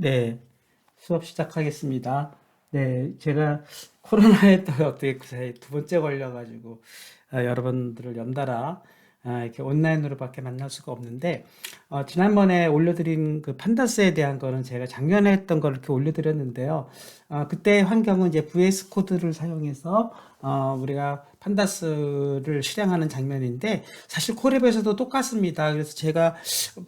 네, 수업 시작하겠습니다. 네, 제가 코로나에 또 어떻게 그 사이 두 번째 걸려가지고 여러분들을 연달아 이렇게 온라인으로밖에 만날 수가 없는데 지난번에 올려드린 그 판다스에 대한 거는 제가 작년에 했던 걸 이렇게 올려드렸는데요. 그때 환경은 이제 VS 코드를 사용해서 우리가 판다스를 실행하는 장면인데 사실 콜앱에서도 똑같습니다. 그래서 제가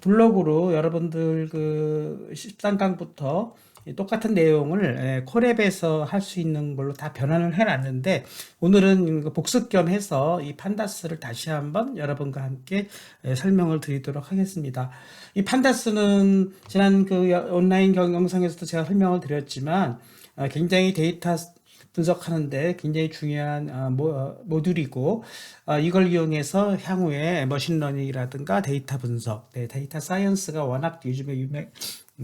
블로그로 여러분들 그 13강부터 똑같은 내용을 콜앱에서 할 수 있는 걸로 다 변환을 해놨는데 오늘은 복습 겸 해서 이 판다스를 다시 한번 여러분과 함께 설명을 드리도록 하겠습니다. 이 판다스는 지난 그 온라인 영상에서도 제가 설명을 드렸지만 굉장히 데이터 분석하는데 굉장히 중요한 모듈이고 이걸 이용해서 향후에 머신러닝이라든가 데이터 분석, 데이터 사이언스가 워낙 요즘에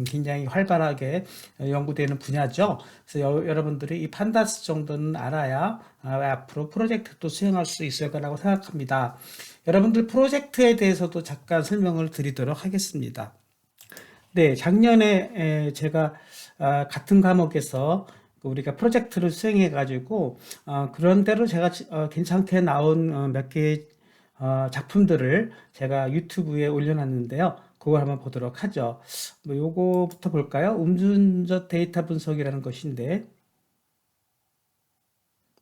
굉장히 활발하게 연구되는 분야죠. 그래서 여러분들이 이 판다스 정도는 알아야 앞으로 프로젝트도 수행할 수 있을 거라고 생각합니다. 여러분들 프로젝트에 대해서도 잠깐 설명을 드리도록 하겠습니다. 네, 작년에 제가 같은 과목에서 우리가 프로젝트를 수행해 가지고 그런대로 제가 괜찮게 나온 몇 개의 작품들을 제가 유튜브에 올려놨는데요. 그걸 한번 보도록 하죠. 뭐 요거부터 볼까요? 음주운전 데이터 분석이라는 것인데,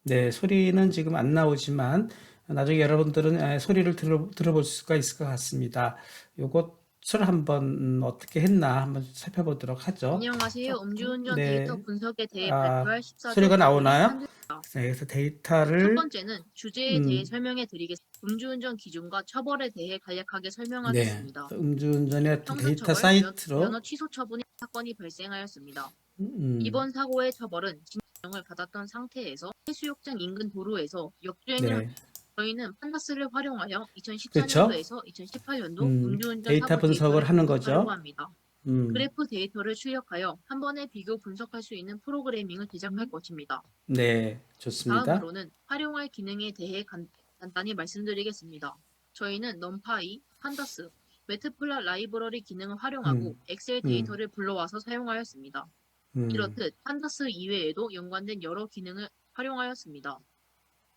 네, 소리는 지금 안 나오지만 나중에 여러분들은 소리를 들어볼 수가 있을 것 같습니다. 요것을 한번 어떻게 했나 한번 살펴보도록 하죠. 안녕하세요. 음주운전 데이터 네, 분석에 대해 발표할 14조 소리가 개설이 나오나요? 한입니다. 네, 그래서 첫 데이터를 번째는 주제에 대해 음, 설명해 드리겠습니다. 음주운전 기준과 처벌에 대해 간략하게 네, 설명하겠습니다. 음주운전의 어떤 데이터 형사처벌, 면허 사이트로 취소 처분의 사건이 발생하였습니다. 음, 이번 사고의 처벌은 징역을 받았던 상태에서 해수욕장 인근 도로에서 역주행을 네, 저희는 판다스를 활용하여 그렇죠. 2014년도에서 2018년도 음주운전 데이터 사고 분석을 데이터를 하는 분석하려고 거죠. 합니다. 음, 그래프 데이터를 출력하여 한 번에 비교 분석할 수 있는 프로그래밍을 제작할 것입니다. 네, 좋습니다. 다음으로는 활용할 기능에 대해 간단히 말씀드리겠습니다. 저희는 넘파이, 판다스, 매트플롯 라이브러리 기능을 음, 활용하고 엑셀 음, 데이터를 불러와서 사용하였습니다. 음, 이렇듯 판다스 이외에도 연관된 여러 기능을 활용하였습니다.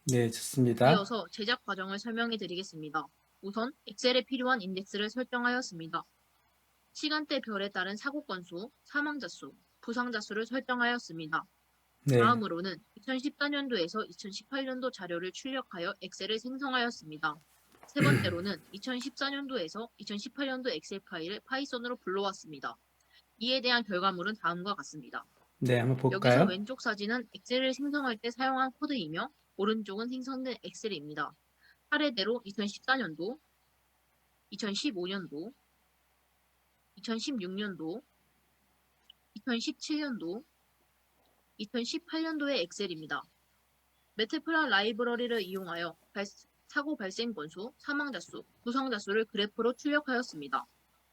네, 좋습니다. 이어서 제작 과정을 설명해 드리겠습니다. 우선 엑셀에 필요한 인덱스를 설정하였습니다. 시간대별에 따른 사고 건수, 사망자 수, 부상자 수를 설정하였습니다. 네, 다음으로는 2014년도에서 2018년도 자료를 출력하여 엑셀을 생성하였습니다. 세 번째로는 2014년도에서 2018년도 엑셀 파일을 파이썬으로 불러왔습니다. 이에 대한 결과물은 다음과 같습니다. 네, 한번 여기서 볼까요? 왼쪽 사진은 엑셀을 생성할 때 사용한 코드이며 오른쪽은 생성된 엑셀입니다. 차례대로 2014년도, 2015년도, 2016년도, 2017년도, 2018년도의 엑셀입니다. 매트플롯 라이브러리를 이용하여 사고 발생 건수, 사망자 수, 부상자 수를 그래프로 출력하였습니다.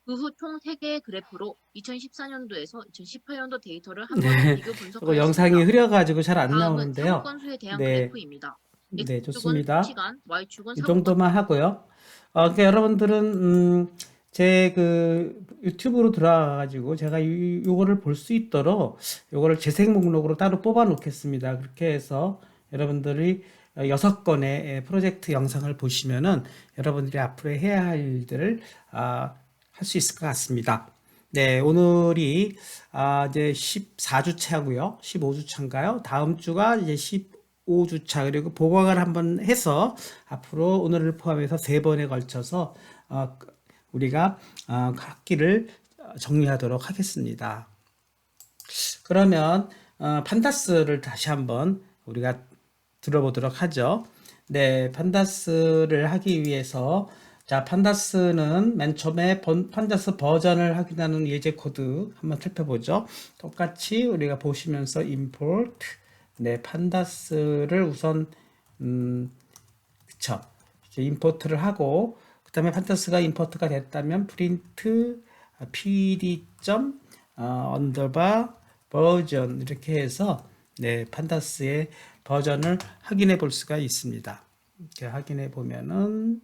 그 후 총 3개의 그래프로 2014년도에서 2018년도 데이터를 한 번에 네, 비교 이거 영상이 분석하였습니다. 흐려가지고 잘 안 다음은 사고 나오는데요. 건수에 대한 네, 그래프입니다. 네, X축은 좋습니다. 시간, Y축은 이 사고 건수. 정도만 하고요. 그러니까 여러분들은 제 그 유튜브로 들어와가지고 제가 요거를 볼 수 있도록 요거를 재생 목록으로 따로 뽑아 놓겠습니다. 그렇게 해서 여러분들이 6건의 프로젝트 영상을 보시면은 여러분들이 앞으로 해야 할 일들을 할 수 있을 것 같습니다. 네, 오늘이 이제 14주차고요. 15주차인가요? 다음 주가 이제 15주차 그리고 보강을 한번 해서 앞으로 오늘을 포함해서 3번에 걸쳐서 우리가 학기를 정리하도록 하겠습니다. 그러면 판다스를 다시 한번 우리가 들어보도록 하죠. 네, 판다스를 하기 위해서 자, 판다스는 맨 처음에 판다스 버전을 확인하는 예제 코드 한번 살펴보죠. 똑같이 우리가 보시면서 import 네, 판다스를 우선 그쵸. 임포트를 하고 그다음에 판다스가 임포트가 됐다면 프린트 pd 언더바 버전 이렇게 해서 네, 판다스의 버전을 확인해 볼 수가 있습니다. 이렇게 확인해 보면은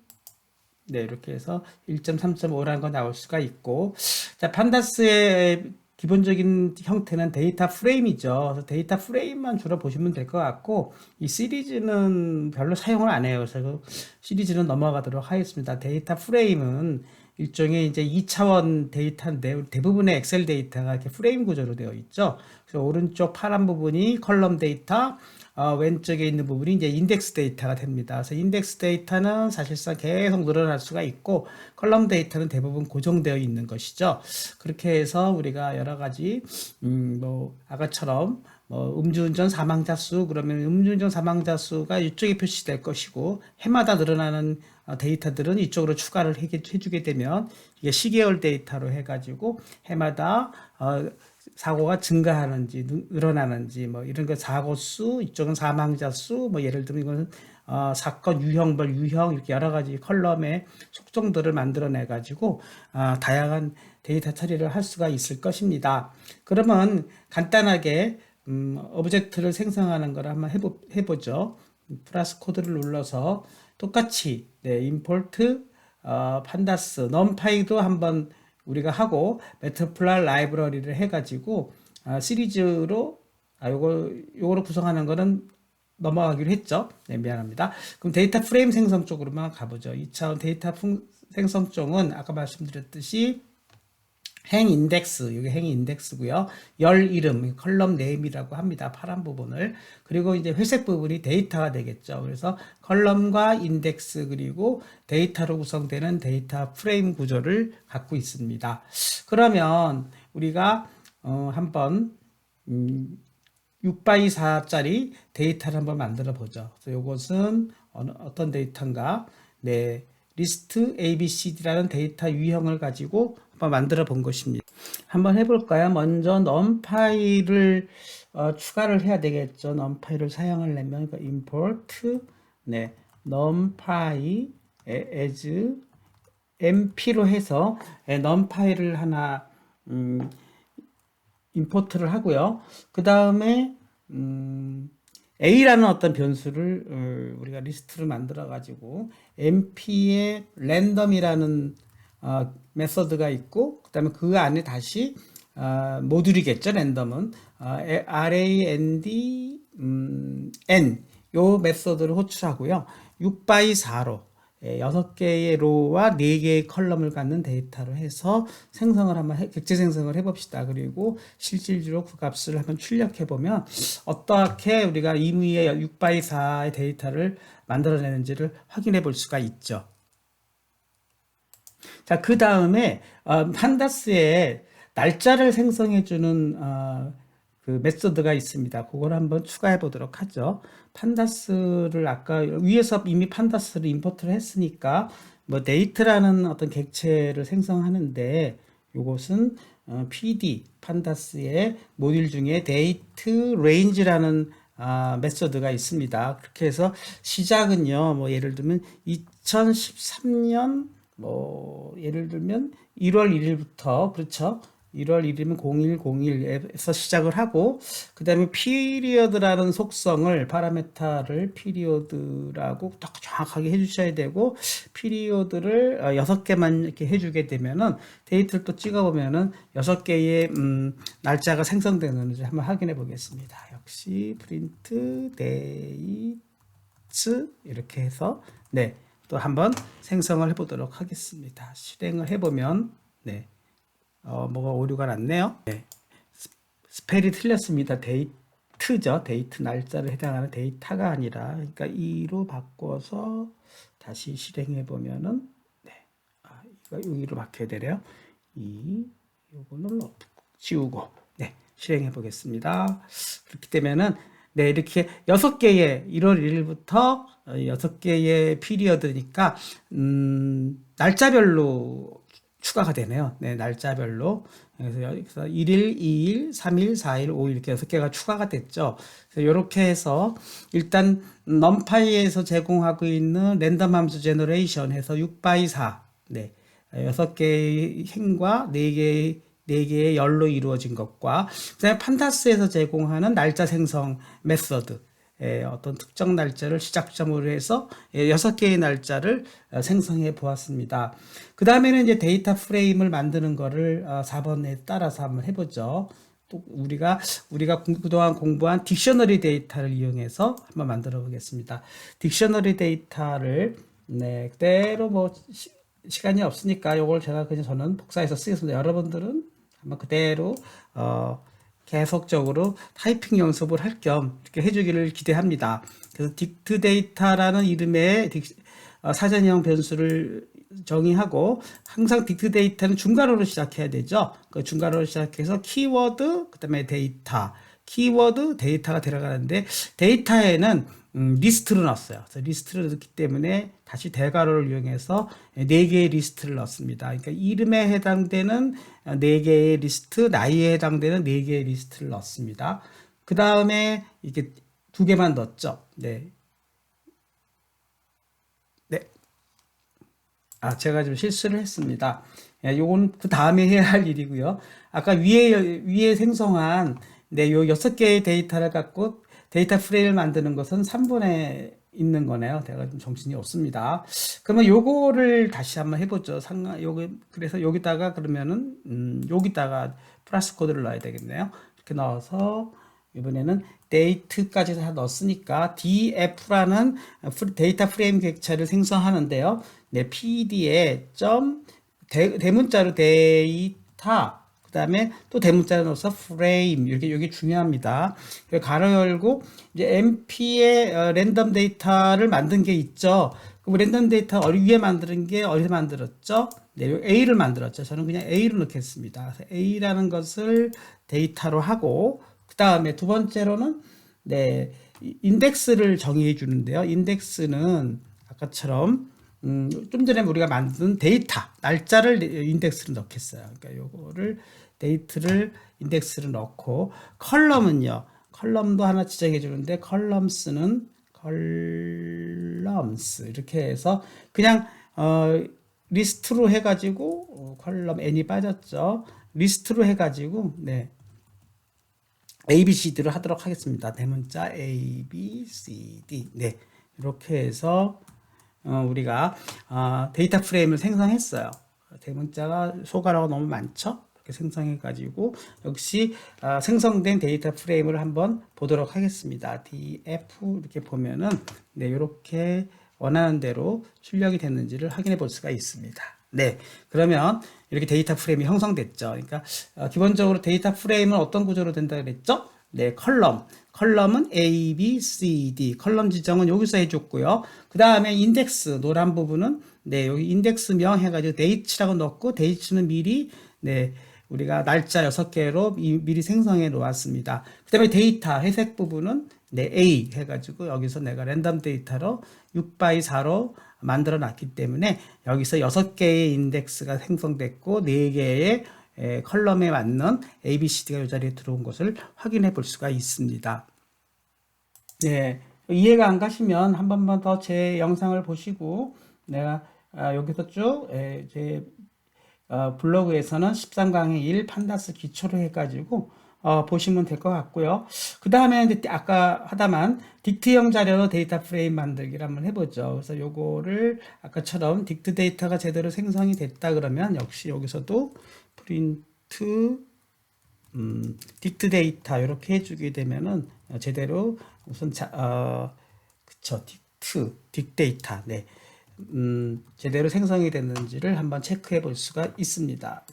네, 이렇게 해서 1.3.5라는 거 나올 수가 있고 자, 판다스의 기본적인 형태는 데이터 프레임이죠. 그래서 데이터 프레임만 주로 보시면 될 것 같고, 이 시리즈는 별로 사용을 안 해요. 그래서 그 시리즈는 넘어가도록 하겠습니다. 데이터 프레임은 일종의 이제 2차원 데이터인데, 대부분의 엑셀 데이터가 이렇게 프레임 구조로 되어 있죠. 그래서 오른쪽 파란 부분이 컬럼 데이터, 왼쪽에 있는 부분이 이제 인덱스 데이터가 됩니다. 그래서 인덱스 데이터는 사실상 계속 늘어날 수가 있고, 컬럼 데이터는 대부분 고정되어 있는 것이죠. 그렇게 해서 우리가 여러 가지, 뭐, 아까처럼, 음주운전 사망자 수, 그러면 음주운전 사망자 수가 이쪽에 표시될 것이고, 해마다 늘어나는 데이터들은 이쪽으로 추가를 해주게 되면, 이게 시계열 데이터로 해가지고, 해마다, 사고가 증가하는지 늘어나는지 뭐 이런 거 사고 수, 이쪽은 사망자 수, 뭐 예를 들면 이거는 사건 유형별 유형 이렇게 여러 가지 컬럼의 속성들을 만들어내 가지고 다양한 데이터 처리를 할 수가 있을 것입니다. 그러면 간단하게 오브젝트를 생성하는 걸 한번 해보죠. 플러스 코드를 눌러서 똑같이 임포트 판다스 넘파이도 한번 우리가 하고 메타플라이 라이브러리를 해가지고 시리즈로 요거로 구성하는 거는 넘어가기로 했죠. 네, 미안합니다. 그럼 데이터 프레임 생성 쪽으로만 가보죠. 2차원 데이터 생성 쪽은 아까 말씀드렸듯이 행 인덱스, 이게 행 인덱스고요. 열 이름, 컬럼 네임이라고 합니다. 파란 부분을. 그리고 이제 회색 부분이 데이터가 되겠죠. 그래서 컬럼과 인덱스 그리고 데이터로 구성되는 데이터 프레임 구조를 갖고 있습니다. 그러면 우리가 한번 6x4짜리 데이터를 한번 만들어 보죠. 그래서 이것은 어떤 데이터인가? 네, 리스트 ABCD라는 데이터 유형을 가지고 한번 만들어 본 것입니다. 한번 해볼까요? 먼저 numPy를 추가를 해야 되겠죠. numPy를 사용하려면 import 네, numpy as mp로 해서 numpy를 하나 임포트를 하고요. 그 다음에 A라는 어떤 변수를 우리가 리스트를 만들어 가지고 mp의 랜덤이라는 메서드가 있고 그 다음에 그 안에 다시 모듈이겠죠. 랜덤은 rand n 요 메서드를 호출하고요. 6x4로 6개의 로우와 4개의 컬럼을 갖는 데이터로 해서 생성을 한번 객체 생성을 해봅시다. 그리고 실질적으로 그 값을 한번 출력해 보면 어떻게 우리가 임의의 6x4의 데이터를 만들어내는지를 확인해 볼 수가 있죠. 자, 그 다음에 판다스에 날짜를 생성해 주는 그 메소드가 있습니다. 그걸 한번 추가해 보도록 하죠. 판다스를 아까 위에서 이미 판다스를 임포트를 했으니까 뭐 데이트라는 어떤 객체를 생성하는데 요것은 PD 판다스의 모듈 중에 데이트 레인지라는 메소드가 있습니다. 그렇게 해서 시작은요, 뭐 예를 들면 2013년 뭐 예를 들면 1월 1일부터 그렇죠. 1월 1일이면 0101에서 시작을 하고 그 다음에 피리어드라는 속성을 파라메타를 피리어드라고 딱 정확하게 해주셔야 되고 피리어드를 6개만 이렇게 해주게 되면은 데이트를 또 찍어보면은 6개의 날짜가 생성되는지 한번 확인해 보겠습니다. 역시 프린트 데이츠 이렇게 해서 네, 또 한번 생성을 해보도록 하겠습니다. 실행을 해보면 네. 뭐가 오류가 났네요. 네. 스펠이 틀렸습니다. 데이트죠. 데이트 날짜를 해당하는 데이터가 아니라 그러니까 2로 바꿔서 다시 실행해 보면은 네. 이거 여기로 바뀌어야 되네요. 요거는 지우고 네. 실행해 보겠습니다. 그렇게 되면은 네, 이렇게 6개의 1월 1일부터 6개의 피리어드니까 날짜별로 추가가 되네요. 네, 날짜별로. 그래서 여기서 1일, 2일, 3일, 4일, 5일 이렇게 6개가 추가가 됐죠. 그래서 이렇게 해서 일단 numpy에서 제공하고 있는 랜덤 함수 제너레이션 해서 6x4 네, 6개의 행과 4개의 열로 이루어진 것과 그다음에 판다스에서 제공하는 날짜 생성 메서드 어떤 특정 날짜를 시작점으로 해서 6개의 날짜를 생성해 보았습니다. 그 다음에는 이제 데이터 프레임을 만드는 거를 4번에 따라서 한번 해보죠. 또 우리가 그동안 공부한 딕셔너리 데이터를 이용해서 한번 만들어 보겠습니다. 딕셔너리 데이터를 네, 그대로 뭐 시간이 없으니까 요걸 제가 그냥 저는 복사해서 쓰겠습니다. 여러분들은 한번 그대로 계속적으로 타이핑 연습을 할 겸 이렇게 해주기를 기대합니다. 그래서 딕트 데이터라는 이름의 사전형 변수를 정의하고 항상 딕트 데이터는 중괄호로 시작해야 되죠. 그 중괄호로 시작해서 키워드 그다음에 데이터 키워드 데이터가 들어가는데 데이터에는 리스트를 넣었어요. 그래서 리스트를 넣기 때문에 다시 대괄호를 이용해서 4개의 리스트를 넣습니다. 그러니까 이름에 해당되는 4개의 리스트, 나이에 해당되는 4개의 리스트를 넣습니다. 그 다음에 이렇게 2개만 넣었죠. 네. 네. 제가 좀 실수를 했습니다. 요건 그 다음에 해야 할 일이고요. 아까 위에 생성한 네, 요 6개의 데이터를 갖고 데이터 프레임을 만드는 것은 3번에 있는 거네요. 제가 좀 정신이 없습니다. 그러면 요거를 다시 한번 해보죠. 그래서 여기다가 그러면은, 여기다가 플러스 코드를 넣어야 되겠네요. 이렇게 넣어서, 이번에는 date까지 다 넣었으니까, df라는 데이터 프레임 객체를 생성하는데요. 네, pd에 대문자로 데이터, 그 다음에 또 대문자를 넣어서 프레임 이렇게 여기 중요합니다. 가로 열고 이제 MP의 랜덤 데이터를 만든 게 있죠. 그럼 랜덤 데이터 위에 만드는 게 어디서 만들었죠? 네, A를 만들었죠. 저는 그냥 A로 넣겠습니다. A라는 것을 데이터로 하고 그 다음에 두 번째로는 네, 인덱스를 정의해 주는데요. 인덱스는 아까처럼 좀 전에 우리가 만든 데이터 날짜를 인덱스로 넣겠어요. 그러니까 요거를 데이트를 인덱스를 넣고 컬럼은요. 컬럼도 하나 지정해 주는데 컬럼스는 컬럼스 이렇게 해서 그냥 리스트로 해가지고 컬럼 n이 빠졌죠. 리스트로 해가지고 네. A, B, C, D를 하도록 하겠습니다. 대문자 A, B, C, D 네 이렇게 해서 우리가 데이터 프레임을 생성했어요. 대문자가 소괄호가 너무 많죠? 이렇게 생성해가지고 역시 생성된 데이터 프레임을 한번 보도록 하겠습니다. df 이렇게 보면은 네 이렇게 원하는 대로 출력이 됐는지를 확인해 볼 수가 있습니다. 네, 그러면 이렇게 데이터 프레임이 형성됐죠. 그러니까 기본적으로 데이터 프레임은 어떤 구조로 된다 그랬죠? 네, 컬럼은 A, B, C, D. 컬럼 지정은 여기서 해줬고요. 그 다음에 인덱스, 노란 부분은, 네, 여기 인덱스명 해가지고 데이츠라고 넣고, 데이츠는 미리, 네, 우리가 날짜 6개로 미리 생성해 놓았습니다. 그 다음에 데이터, 회색 부분은, 네, A 해가지고 여기서 내가 랜덤 데이터로 6x4로 만들어 놨기 때문에 여기서 6개의 인덱스가 생성됐고, 4개의 컬럼에 맞는 ABCD가 이 자리에 들어온 것을 확인해 볼 수가 있습니다. 네, 이해가 안 가시면 한 번만 더 제 영상을 보시고 내가 여기서 쭉 제 블로그에서는 13강의 1 판다스 기초로 해가지고 보시면 될 것 같고요. 그 다음에 이제 아까 하다만 딕트형 자료로 데이터 프레임 만들기를 한번 해보죠. 그래서 요거를 아까처럼 딕트 데이터가 제대로 생성이 됐다 그러면 역시 여기서도 프린트 딕트 데이터 이렇게 해주게 되면은 제대로 우선 그쵸 딕 데이터 네 제대로 생성이 됐는지를 한번 체크해 볼 수가 있습니다.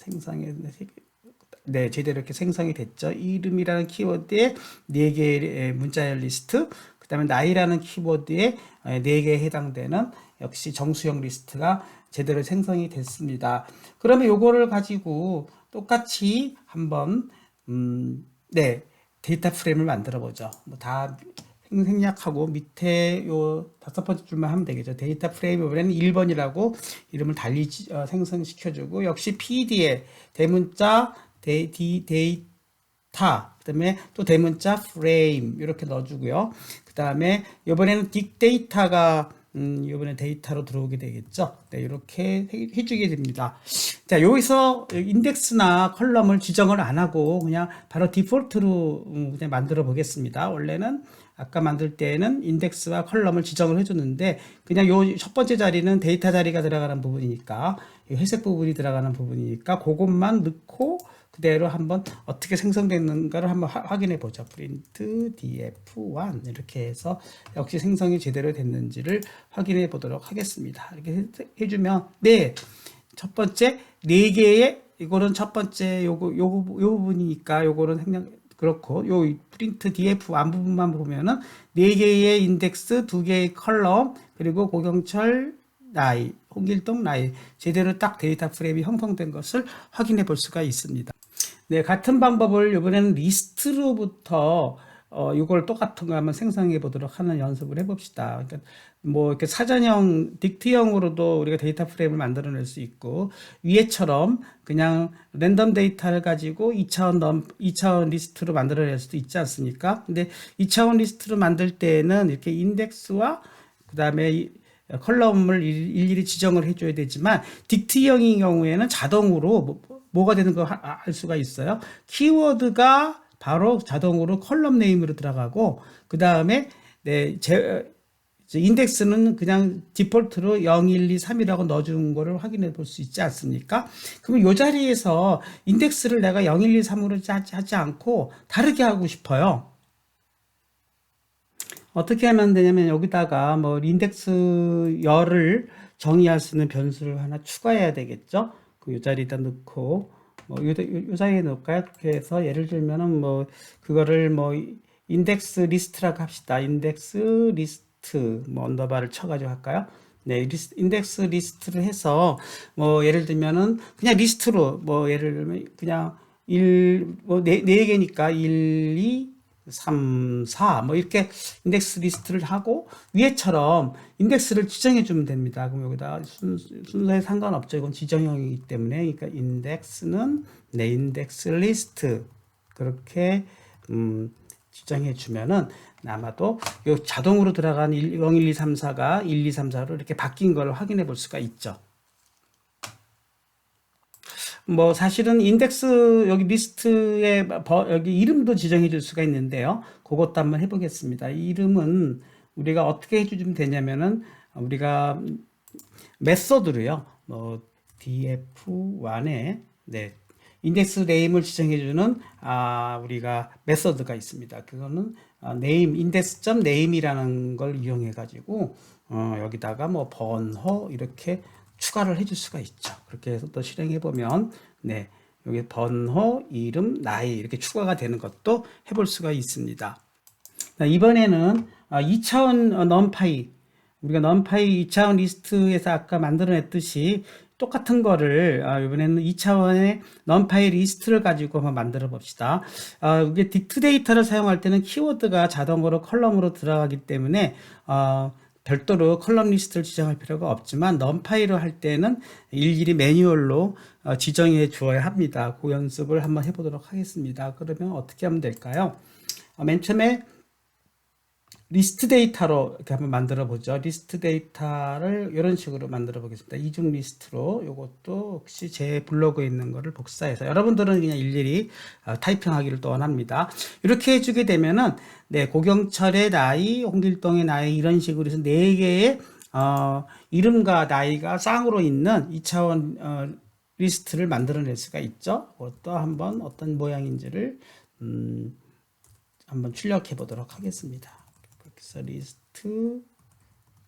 네, 제대로 이렇게 생성이 됐죠. 이름이라는 키워드에 4개의 문자열 리스트, 그 다음에 나이라는 키워드에 4개에 해당되는 역시 정수형 리스트가 제대로 생성이 됐습니다. 그러면 요거를 가지고 똑같이 한번 네, 데이터 프레임을 만들어 보죠. 뭐 다 생략하고 밑에 요 5번째 줄만 하면 되겠죠. 데이터 프레임 이번에는 1번이라고 이름을 달리 생성시켜주고 역시 PD에 대문자 데이터 그 다음에 또 대문자 프레임 이렇게 넣어주고요. 그 다음에 이번에는 딕데이터가 이번에 데이터로 들어오게 되겠죠. 네, 이렇게 해주게 됩니다. 자, 여기서 인덱스나 컬럼을 지정을 안 하고 그냥 바로 디폴트로 그냥 만들어 보겠습니다. 원래는 아까 만들 때에는 인덱스와 컬럼을 지정을 해줬는데 그냥 요 첫 번째 자리는 데이터 자리가 들어가는 부분이니까 회색 부분이 들어가는 부분이니까 그것만 넣고 그대로 한번 어떻게 생성됐는가를 한번 확인해 보죠. print df1 이렇게 해서 역시 생성이 제대로 됐는지를 확인해 보도록 하겠습니다. 이렇게 해주면 네, 첫 번째 네 개의 이거는 첫 번째 요 부분이니까 요거는 생략 그렇고 요 프린트 df 안 부분만 보면은 네 개의 인덱스, 두 개의 컬럼 그리고 고경철 나이, 홍길동 나이 제대로 딱 데이터 프레임이 형성된 것을 확인해 볼 수가 있습니다. 네, 같은 방법을 이번에는 리스트로부터 이걸 똑같은 거 한번 생성해 보도록 하는 연습을 해봅시다. 그러니까 뭐 이렇게 사전형 딕트형으로도 우리가 데이터 프레임을 만들어낼 수 있고 위에처럼 그냥 랜덤 데이터를 가지고 2차원 리스트로 만들어낼 수도 있지 않습니까? 근데 2차원 리스트로 만들 때는 이렇게 인덱스와 그 다음에 컬럼을 일일이 지정을 해줘야 되지만 딕트형인 경우에는 자동으로 뭐가 되는 거 알 수가 있어요. 키워드가 바로 자동으로 컬럼 네임으로 들어가고 그 다음에 네, 인덱스는 그냥 디폴트로 0, 1, 2, 3이라고 넣어준 거를 확인해 볼 수 있지 않습니까? 그럼 이 자리에서 인덱스를 내가 0, 1, 2, 3으로 하지 않고 다르게 하고 싶어요. 어떻게 하면 되냐면 여기다가 뭐 인덱스 열을 정의할 수 있는 변수를 하나 추가해야 되겠죠. 그 자리에다 넣고 요 자리에 넣을까요? 그렇게 해서 예를 들면은 뭐 그거를 뭐 인덱스 리스트라고 합시다. 인덱스 리스트 뭐 언더바를 쳐가지고 할까요? 네, 인덱스 리스트를 해서 뭐 예를 들면은 그냥 리스트로 뭐 예를 들면 그냥 4 개니까 1, 2 3, 4, 뭐 이렇게 인덱스 리스트를 하고 위에처럼 인덱스를 지정해 주면 됩니다. 그럼 여기다 순서에 상관없죠. 이건 지정형이기 때문에. 그러니까 인덱스는 내 인덱스 리스트 그렇게 지정해 주면은 아마도 요 자동으로 들어간 0, 1, 2, 3, 4가 1, 2, 3, 4로 이렇게 바뀐 걸 확인해 볼 수가 있죠. 뭐 사실은 인덱스 여기 리스트에 여기 이름도 지정해 줄 수가 있는데요. 그것도 한번 해보겠습니다. 이 이름은 우리가 어떻게 해주면 되냐면은 우리가 메서드로요. 뭐 df1에 네, 인덱스 네임을 지정해주는 우리가 메서드가 있습니다. 그거는 네임 인덱스.name이라는 걸 이용해 가지고 여기다가 뭐 번호 이렇게 추가를 해줄 수가 있죠. 그렇게 해서 또 실행해 보면 네, 여기 번호, 이름, 나이 이렇게 추가가 되는 것도 해볼 수가 있습니다. 이번에는 2차원 넘파이 우리가 넘파이 2차원 리스트에서 아까 만들어냈듯이 똑같은 거를 이번에는 2차원의 넘파이 리스트를 가지고 한번 만들어 봅시다. 이게 딕트 데이터를 사용할 때는 키워드가 자동으로 컬럼으로 들어가기 때문에 별도로 컬럼 리스트를 지정할 필요가 없지만 넘파이로 할 때는 일일이 매뉴얼로 지정해 주어야 합니다. 그 연습을 한번 해보도록 하겠습니다. 그러면 어떻게 하면 될까요? 맨 처음에 리스트 데이터로 이렇게 한번 만들어 보죠. 리스트 데이터를 이런 식으로 만들어 보겠습니다. 이중 리스트로 이것도 혹시 제 블로그에 있는 거를 복사해서 여러분들은 그냥 일일이 타이핑하기를 또 원합니다. 이렇게 해주게 되면은 네, 고경철의 나이, 홍길동의 나이 이런 식으로 해서 4개의 이름과 나이가 쌍으로 있는 2차원 리스트를 만들어낼 수가 있죠. 그것도 한번 어떤 모양인지를 한번 출력해 보도록 하겠습니다. 그래서 리스트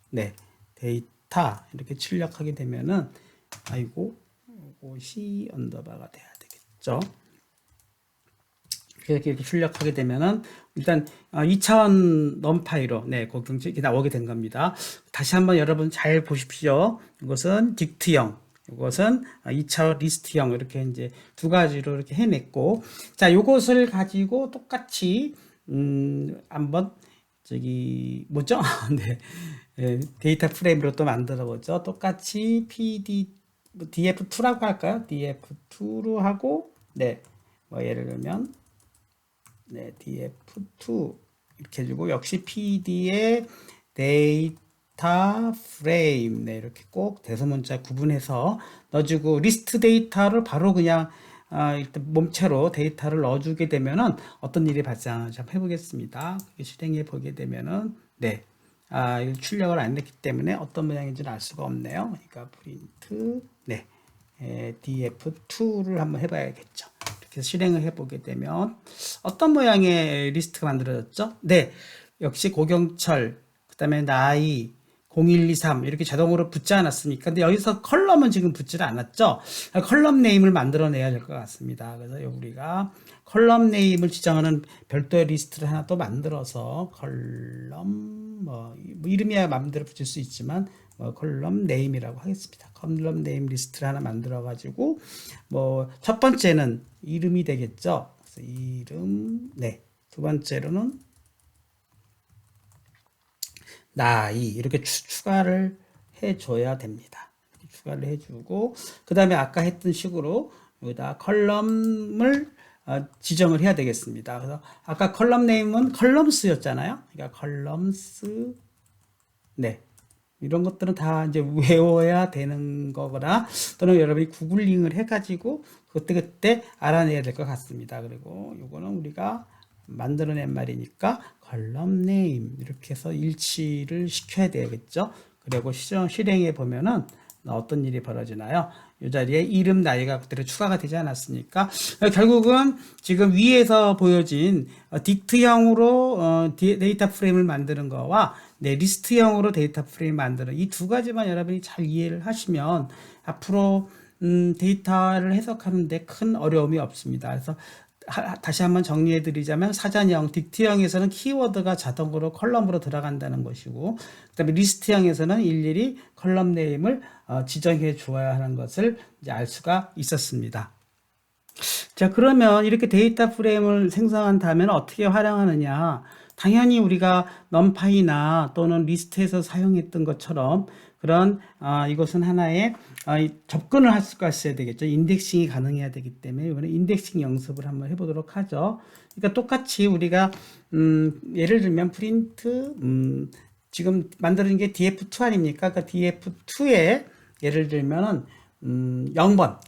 네 데이터 이렇게 출력하게 되면은 아이고 이것이 언더바가 돼야 되겠죠. 이렇게 출력하게 되면은 일단 2차원 넘파이로 네 고경철이 나오게 된 겁니다. 다시 한번 여러분 잘 보십시오. 이것은 딕트형, 이것은 2차원 리스트형 이렇게 이제 두 가지로 이렇게 해냈고, 자 이것을 가지고 똑같이 한번 저기 뭐죠? 네, 데이터 프레임으로 또 만들어 보죠. 똑같이 df2라고 할까요? df2로 하고 네, 뭐 예를 들면 네, df2 이렇게 해주고 역시 pd의 데이터 데이터 프레임 네, 이렇게 꼭 대소문자 구분해서 넣어주고 리스트 데이터를 바로 그냥 일단 몸체로 데이터를 넣어주게 되면은 어떤 일이 발생하는지 한번 해보겠습니다. 실행해 보게 되면은 네, 이거 출력을 안 했기 때문에 어떤 모양인지는 알 수가 없네요. 그러니까 프린트 네, df2를 한번 해봐야겠죠. 이렇게 해서 실행을 해보게 되면 어떤 모양의 리스트가 만들어졌죠? 네, 역시 고경철, 그 다음에 나이, 0123 이렇게 자동으로 붙지 않았습니까? 근데 여기서 컬럼은 지금 붙지를 않았죠? 컬럼 네임을 만들어내야 될 것 같습니다. 그래서 우리가 컬럼 네임을 지정하는 별도의 리스트를 하나 또 만들어서 컬럼 뭐 이름이야 마음대로 붙일 수 있지만 컬럼 네임이라고 하겠습니다. 컬럼 네임 리스트를 하나 만들어 가지고 뭐 첫 번째는 이름이 되겠죠. 그래서 이름 네. 두 번째로는 나이 이렇게 추가를 해줘야 됩니다. 추가를 해주고 그 다음에 아까 했던 식으로 여기다 컬럼을 지정을 해야 되겠습니다. 그래서 아까 컬럼 네임은 컬럼스였잖아요. 그러니까 컬럼스 네. 이런 것들은 다 이제 외워야 되는 거거나 또는 여러분이 구글링을 해가지고 그때 알아내야 될 것 같습니다. 그리고 요거는 우리가 만들어낸 말이니까 컬럼 네임 이렇게 해서 일치를 시켜야 되겠죠. 그리고 실행해 보면은 어떤 일이 벌어지나요? 이 자리에 이름 나이가 그대로 추가가 되지 않았습니까? 결국은 지금 위에서 보여진 딕트형으로 데이터 프레임을 만드는 거와 네, 리스트형으로 데이터 프레임 만드는 이 두 가지만 여러분이 잘 이해를 하시면 앞으로 데이터를 해석하는데 큰 어려움이 없습니다. 그래서 다시 한번 정리해 드리자면 사전형, 딕트형에서는 키워드가 자동으로 컬럼으로 들어간다는 것이고 그 다음에 리스트형에서는 일일이 컬럼 네임을 지정해 주어야 하는 것을 이제 알 수가 있었습니다. 자, 그러면 이렇게 데이터 프레임을 생성한 다음에 어떻게 활용하느냐? 당연히 우리가 넘파이나 또는 리스트에서 사용했던 것처럼 그런 이것은 하나의 접근을 할 수가 있어야 되겠죠. 인덱싱이 가능해야 되기 때문에 이번에 인덱싱 연습을 한번 해보도록 하죠. 그러니까 똑같이 우리가 예를 들면 프린트 지금 만드는 게 df2 아닙니까? 그 df2에 예를 들면은 0번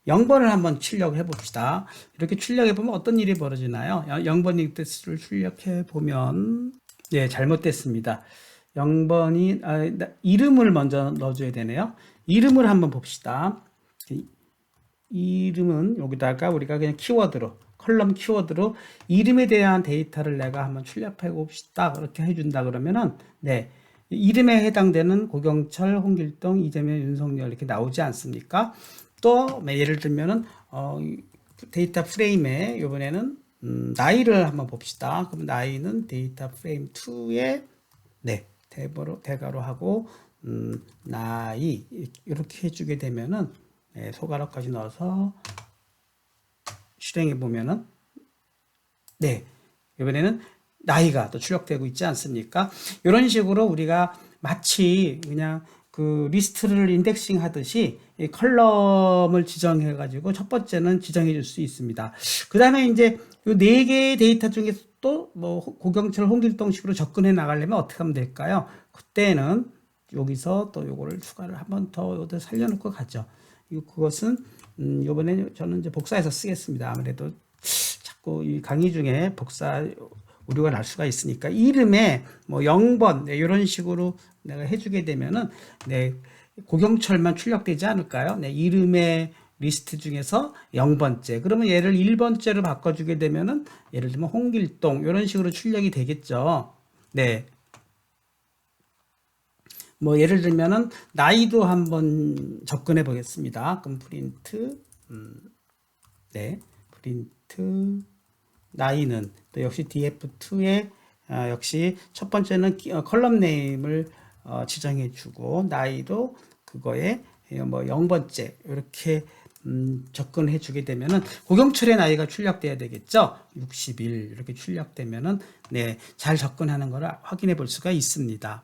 0번을 한번 출력을 해봅시다. 이렇게 출력해보면 어떤 일이 벌어지나요? 0번 인덱스를 출력해보면, 예, 잘못됐습니다. 0번이, 이름을 먼저 넣어줘야 되네요. 이름을 한번 봅시다. 이름은 여기다가 우리가 그냥 키워드로, 컬럼 키워드로 이름에 대한 데이터를 내가 한번 출력해 봅시다. 그렇게 해준다 그러면은, 네. 이름에 해당되는 고경철, 홍길동, 이재명, 윤석열 이렇게 나오지 않습니까? 또 예를 들면은 데이터 프레임에 이번에는 나이를 한번 봅시다. 그럼 나이는 데이터 프레임 2에 네 대가로 하고 나이 이렇게 해주게 되면은 네, 소가락까지 넣어서 실행해 보면은 네 이번에는 나이가 또 출력되고 있지 않습니까? 이런 식으로 우리가 마치 그냥 그 리스트를 인덱싱 하듯이 이 컬럼을 지정해 가지고 첫 번째는 지정해 줄 수 있습니다. 그 다음에 이제 이 네 개의 데이터 중에서 또 뭐 고경철 홍길동식으로 접근해 나가려면 어떻게 하면 될까요? 그때는 여기서 또 요거를 추가를 한 번 더 여기다 살려놓고 가죠. 그것은 이번에 저는 이제 복사해서 쓰겠습니다. 아무래도 자꾸 이 강의 중에 복사 오류가 날 수가 있으니까 이름에 뭐 0번 네, 이런 식으로 내가 해주게 되면은 네, 고경철만 출력되지 않을까요? 네, 이름의 리스트 중에서 0번째 그러면 얘를 1번째로 바꿔주게 되면은 예를 들면 홍길동 이런 식으로 출력이 되겠죠. 네. 뭐 예를 들면은 나이도 한번 접근해 보겠습니다. 그럼 프린트 네, 프린트 나이는 또 역시 df2에 역시 첫 번째는 컬럼 네임을 지정해 주고 나이도 그거에 뭐 0번째 이렇게 접근해 주게 되면은 고경철의 나이가 출력돼야 되겠죠. 61 이렇게 출력되면은 네, 잘 접근하는 걸 확인해 볼 수가 있습니다.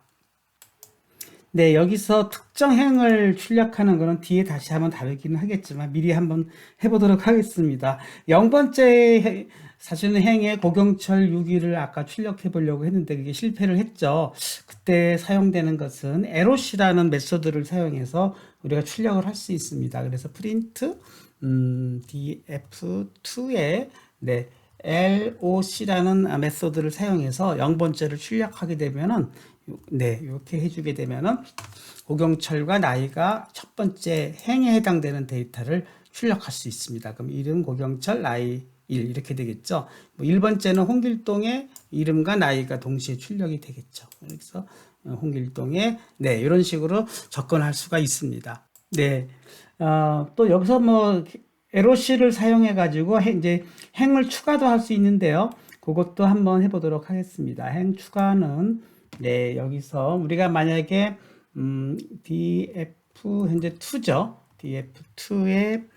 네, 여기서 특정 행을 출력하는 거는 뒤에 다시 한번 다루기는 하겠지만 미리 한번 해보도록 하겠습니다. 0번째 사실은 행에 고경철 6위를 아까 출력해 보려고 했는데 그게 실패를 했죠. 그때 사용되는 것은 LOC라는 메소드를 사용해서 우리가 출력을 할 수 있습니다. 그래서 프린트 df2에 네, LOC라는 메소드를 사용해서 0번째를 출력하게 되면은 네, 이렇게 해주게 되면은 고경철과 나이가 첫 번째 행에 해당되는 데이터를 출력할 수 있습니다. 그럼 이름 고경철 나이 1 이렇게 되겠죠. 뭐 1번째는 홍길동의 이름과 나이가 동시에 출력이 되겠죠. 그래서 홍길동의 네, 이런 식으로 접근할 수가 있습니다. 네. 또 여기서 뭐 LOC를 사용해 가지고 이제 행을 추가도 할 수 있는데요. 그것도 한번 해보도록 하겠습니다. 행 추가는 네, 여기서 우리가 만약에 df 현재 2죠. df2에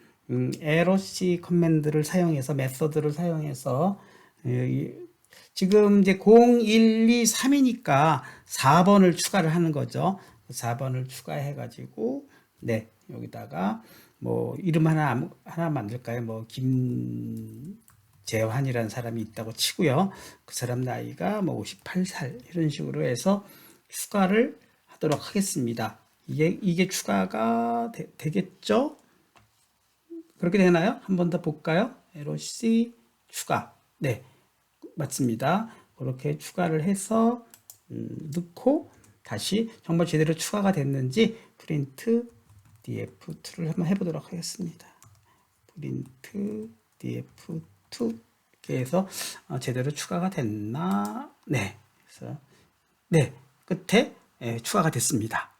LOC 커맨드를 사용해서 메서드를 사용해서 지금 이제 0, 1, 2, 3이니까 4번을 추가를 하는 거죠. 4번을 추가해 가지고 네, 여기다가 뭐 이름 하나 만들까요? 뭐 김재환이라는 사람이 있다고 치고요. 그 사람 나이가 뭐 58살 이런 식으로 해서 추가를 하도록 하겠습니다. 이게 추가가 되겠죠? 그렇게 되나요? 한 번 더 볼까요? LOC 추가. 네, 맞습니다. 그렇게 추가를 해서 넣고 다시 정말 제대로 추가가 됐는지 프린트 df2를 한번 해보도록 하겠습니다. 프린트 df2 이렇게 해서 제대로 추가가 됐나? 네, 그래서 네, 끝에 추가가 됐습니다.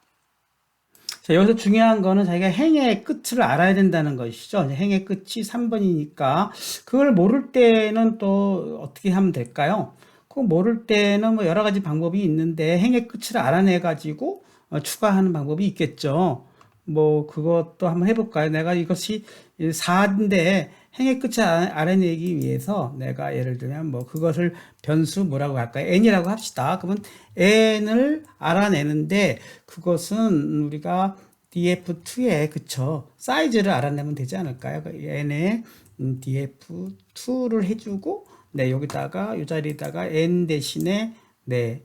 자, 여기서 중요한 거는 자기가 행의 끝을 알아야 된다는 것이죠. 행의 끝이 3번이니까 그걸 모를 때는 또 어떻게 하면 될까요? 그거 모를 때는 뭐 여러 가지 방법이 있는데 행의 끝을 알아내 가지고 추가하는 방법이 있겠죠. 뭐 그것도 한번 해볼까요? 내가 이것이 4인데 행의 끝을 알아내기 위해서 내가 예를 들면 뭐 그것을 변수 뭐라고 할까요? n이라고 합시다. 그러면 n을 알아내는데 그것은 우리가 df2에 그쵸 사이즈를 알아내면 되지 않을까요? n에 df2를 해주고 네 여기다가 이 자리에다가 n 대신에 네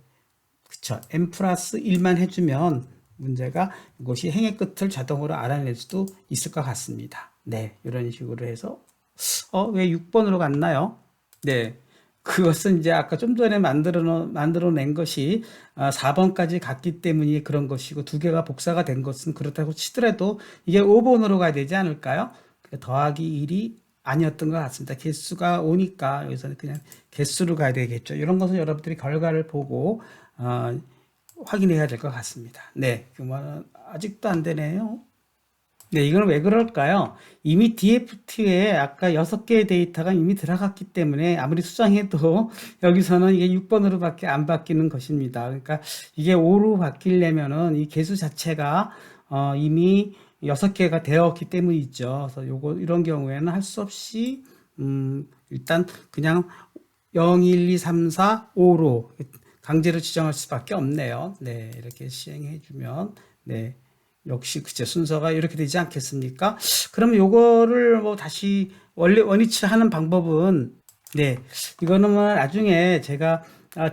그쵸 n 플러스 1만 해주면 문제가 이것이 행의 끝을 자동으로 알아낼 수도 있을 것 같습니다. 네 이런 식으로 해서 왜 6번으로 갔나요? 네. 그것은 이제 아까 좀 전에 만들어낸 것이 4번까지 갔기 때문에 그런 것이고 두 개가 복사가 된 것은 그렇다고 치더라도 이게 5번으로 가야 되지 않을까요? 더하기 1이 아니었던 것 같습니다. 개수가 오니까 여기서는 그냥 개수로 가야 되겠죠. 이런 것은 여러분들이 결과를 보고 확인해야 될 것 같습니다. 네. 그러면 아직도 안 되네요. 네, 이건 왜 그럴까요? 이미 DFT에 아까 6개의 데이터가 이미 들어갔기 때문에 아무리 수정해도 여기서는 이게 6번으로 밖에 안 바뀌는 것입니다. 그러니까 이게 5로 바뀌려면은 이 개수 자체가 이미 6개가 되었기 때문이죠. 그래서 이런 경우에는 할 수 없이 일단 그냥 0, 1, 2, 3, 4, 5로 강제로 지정할 수밖에 없네요. 네, 이렇게 시행해 주면 네. 역시 그제 순서가 이렇게 되지 않겠습니까? 그럼 요거를 뭐 다시 원래 원위치 하는 방법은 네 이거는 뭐 나중에 제가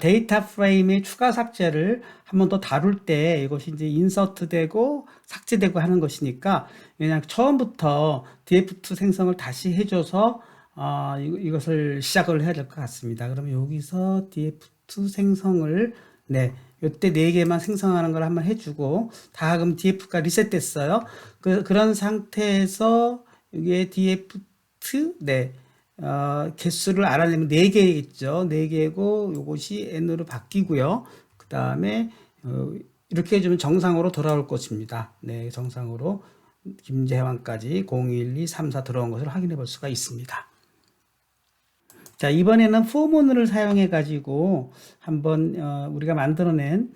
데이터 프레임의 추가 삭제를 한 번 더 다룰 때 이것이 이제 인서트 되고 삭제되고 하는 것이니까 그냥 처음부터 df2 생성을 다시 해줘서 이것을 시작을 해야 될 것 같습니다. 그러면 여기서 df2 생성을 네 요때 4개만 생성하는 걸 한번 해주고 다 그럼 df가 리셋됐어요. 그런 상태에서 이게 df 네 개수를 알아내면 4개겠죠. 4개고 요것이 n으로 바뀌고요. 그 다음에 이렇게 해주면 정상으로 돌아올 것입니다. 네, 정상으로 김재환까지 0, 1, 2, 3, 4 들어온 것을 확인해 볼 수가 있습니다. 자, 이번에는 포문을 사용해 가지고 한번 우리가 만들어낸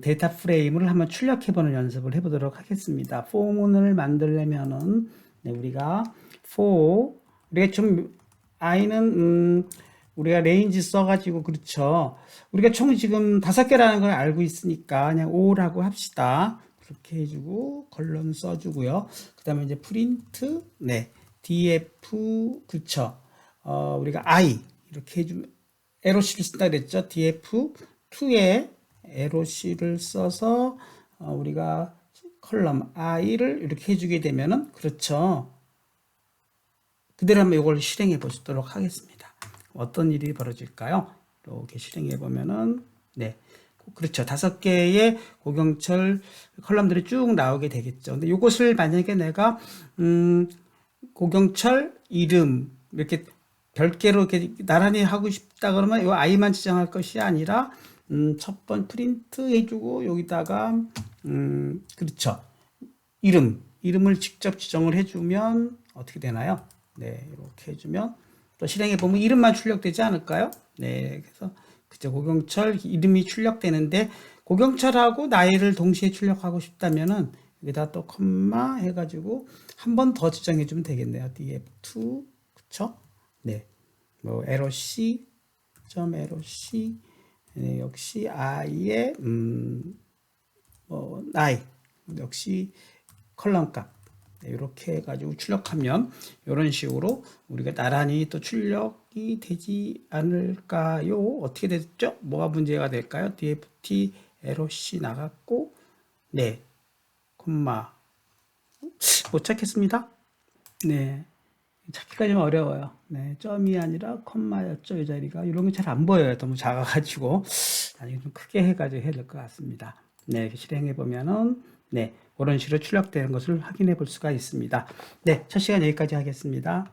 데이터 프레임을 한번 출력해 보는 연습을 해 보도록 하겠습니다. 포문을 만들려면은 네, 우리가 for 우리가 좀 i는 우리가 레인지 써가지고, 그렇죠. 우리가 총 지금 5개라는 걸 알고 있으니까 그냥 5라고 합시다. 그렇게 해주고, 걸런 써주고요. 그 다음에 이제 프린트, 네. df, 그쵸. 우리가 i, 이렇게 해주면, arrowC를 쓴다 그랬죠. df2에 arrowC를 써서, 우리가 컬럼 i를 이렇게 해주게 되면은, 그렇죠. 그대로 한번 이걸 실행해 보도록 하겠습니다. 어떤 일이 벌어질까요? 이렇게 실행해 보면은, 네. 그렇죠. 5개의 고경철 컬럼들이 쭉 나오게 되겠죠. 근데 이것을 만약에 내가, 고경철 이름, 이렇게 별개로 이렇게 나란히 하고 싶다 그러면 이 i만 지정할 것이 아니라, 첫 번 프린트 해주고, 여기다가, 그렇죠. 이름을 직접 지정을 해주면 어떻게 되나요? 네, 이렇게 해주면 또 실행해 보면 이름만 출력되지 않을까요? 네, 그래서 그죠. 고경철 이름이 출력되는데 고경철하고 나이를 동시에 출력하고 싶다면은 여기다 또 콤마 해가지고 한 번 더 지정해 주면 되겠네요. df2 그쵸? 네, 뭐 arrowC arrowC 네, 역시 i의 뭐 나이 역시 컬럼값 이렇게 해가지고 출력하면 이런 식으로 우리가 나란히 또 출력이 되지 않을까요? 어떻게 됐죠? 뭐가 문제가 될까요? dft arrowC 나갔고 네 콤마 못 찾겠습니다. 네 찾기가 좀 어려워요. 네 점이 아니라 콤마였죠. 이 자리가 이런 게 잘 안 보여요. 너무 작아가지고 나중에 좀 크게 해가지고 해야 될 것 같습니다. 네 실행해 보면은 네 그런 식으로 출력되는 것을 확인해 볼 수가 있습니다. 네 첫 시간 여기까지 하겠습니다.